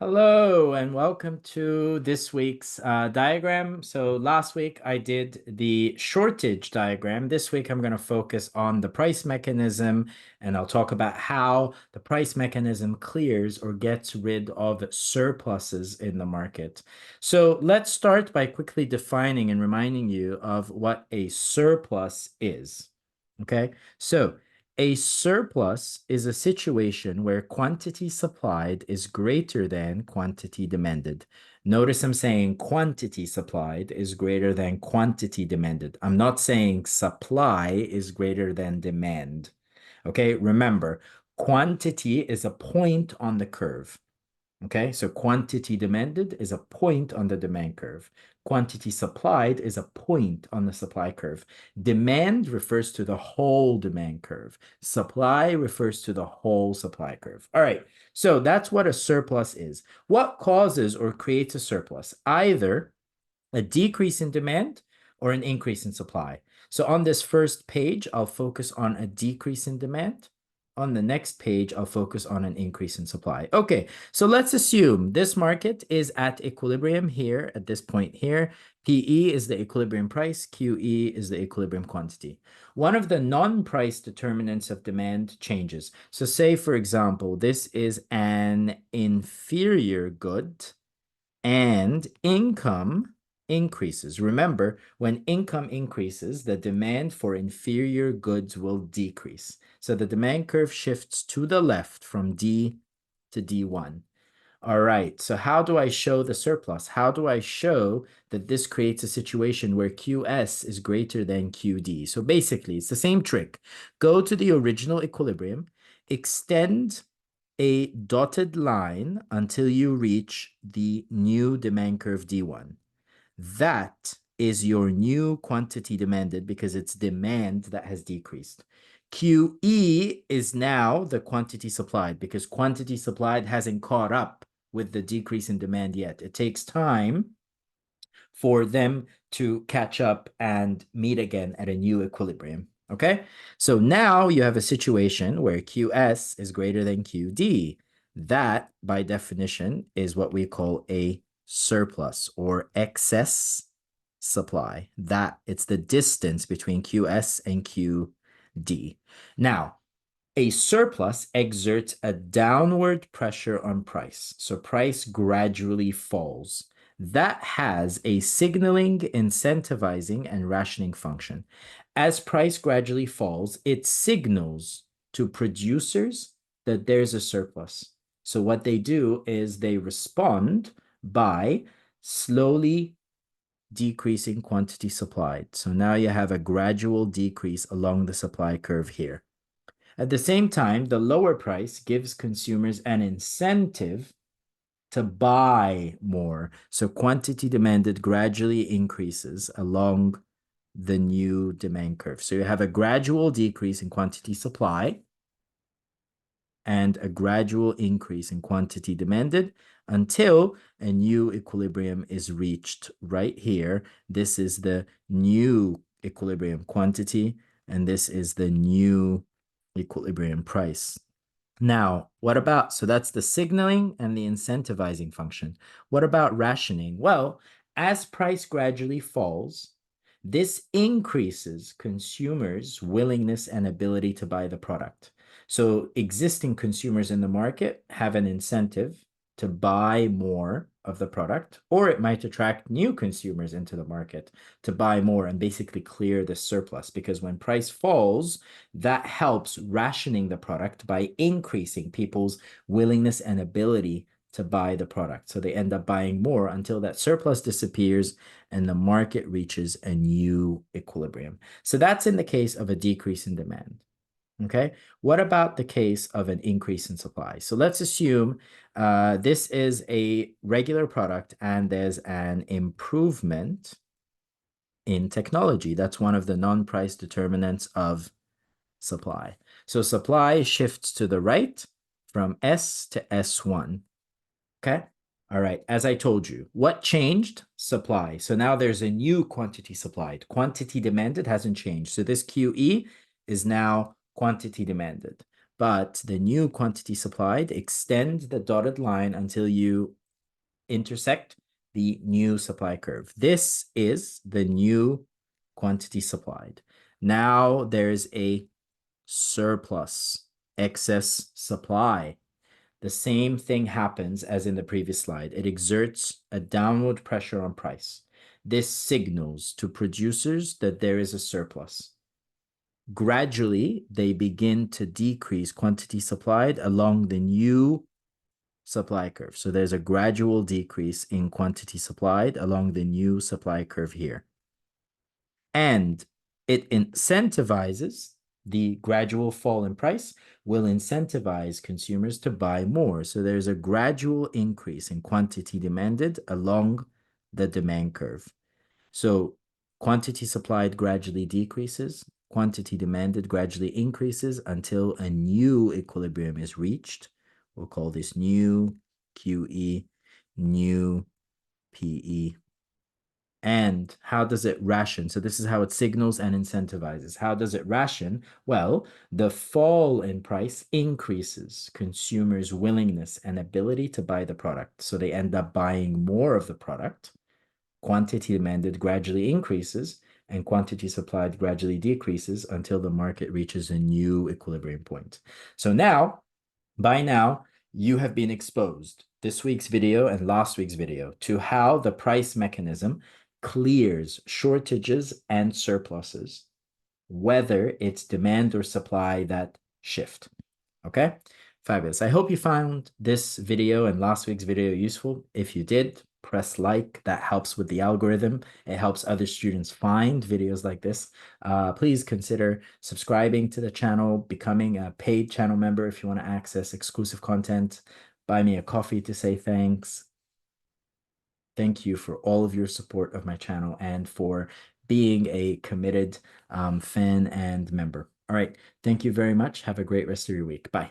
Hello and welcome to this week's diagram. So last week I did the shortage diagram. This week I'm going to focus on the price mechanism, and I'll talk about how the price mechanism clears or gets rid of surpluses in the market. So let's start by quickly defining and reminding you of what a surplus is. Okay, so a surplus is a situation where quantity supplied is greater than quantity demanded. Notice I'm saying quantity supplied is greater than quantity demanded. I'm not saying supply is greater than demand. Okay, remember, quantity is a point on the curve. Okay, so quantity demanded is a point on the demand curve. Quantity supplied is a point on the supply curve. Demand refers to the whole demand curve. Supply refers to the whole supply curve. All right, so that's what a surplus is. What causes or creates a surplus? Either a decrease in demand or an increase in supply. So on this first page, I'll focus on a decrease in demand. On the next page, I'll focus on an increase in supply. Okay, so let's assume this market is at equilibrium here at this point here. PE is the equilibrium price, QE is the equilibrium quantity. One of the non-price determinants of demand changes. So say, for example, this is an inferior good and income increases. Remember, when income increases, the demand for inferior goods will decrease. So the demand curve shifts to the left from D to D1. All right, so how do I show the surplus? How do I show that this creates a situation where QS is greater than QD? So basically, it's the same trick. Go to the original equilibrium, extend a dotted line until you reach the new demand curve D1. That is your new quantity demanded because it's demand that has decreased. QE is now the quantity supplied because quantity supplied hasn't caught up with the decrease in demand yet. It takes time for them to catch up and meet again at a new equilibrium. Okay, so now you have a situation where QS is greater than QD. That, by definition, is what we call a surplus or excess supply. That it's the distance between QS and QD. Now, a surplus exerts a downward pressure on price. So price gradually falls. That has a signaling, incentivizing, and rationing function. As price gradually falls, it signals to producers that there's a surplus. So what they do is they respond by slowly decreasing quantity supplied. So now you have a gradual decrease along the supply curve here. At the same time, the lower price gives consumers an incentive to buy more. So quantity demanded gradually increases along the new demand curve. So you have a gradual decrease in quantity supply and a gradual increase in quantity demanded until a new equilibrium is reached right here. This is the new equilibrium quantity, and this is the new equilibrium price. Now, what about, so that's the signaling and the incentivizing function. What about rationing? Well, as price gradually falls, this increases consumers' willingness and ability to buy the product. So existing consumers in the market have an incentive to buy more of the product, or it might attract new consumers into the market to buy more and basically clear the surplus. Because when price falls, that helps rationing the product by increasing people's willingness and ability to buy the product. So they end up buying more until that surplus disappears and the market reaches a new equilibrium. So that's in the case of a decrease in demand. Okay, what about the case of an increase in supply? So let's assume this is a regular product and there's an improvement in technology. That's one of the non-price determinants of supply. So supply shifts to the right from S to S1. Okay. All right. As I told you, what changed? Supply. So now there's a new quantity supplied. Quantity demanded hasn't changed. So this QE is now quantity demanded. but the new quantity supplied, extend the dotted line until you intersect the new supply curve. This is the new quantity supplied. Now there's a surplus, excess supply. The same thing happens as in the previous slide. It exerts a downward pressure on price. This signals to producers that there is a surplus. Gradually, they begin to decrease quantity supplied along the new supply curve. So there's a gradual decrease in quantity supplied along the new supply curve here. And it incentivizes the gradual fall in price will incentivize consumers to buy more. So there's a gradual increase in quantity demanded along the demand curve. So quantity supplied gradually decreases, quantity demanded gradually increases until a new equilibrium is reached. We'll call this new QE, new PE. And how does it ration? So this is how it signals and incentivizes. How does it ration? Well, the fall in price increases consumers' willingness and ability to buy the product. So they end up buying more of the product. Quantity demanded gradually increases and quantity supplied gradually decreases until the market reaches a new equilibrium point. So now, by now, you have been exposed, this week's video and last week's video, to how the price mechanism clears shortages and surpluses, whether it's demand or supply that shift. Okay, fabulous. I hope you found this video and last week's video useful. If you did, press like. That helps with the algorithm. It helps other students find videos like this. Please consider subscribing to the channel, becoming a paid channel member if you want to access exclusive content. Buy me a coffee to say thanks. Thank you for all of your support of my channel and for being a committed fan and member. All right. Thank you very much. Have a great rest of your week. Bye.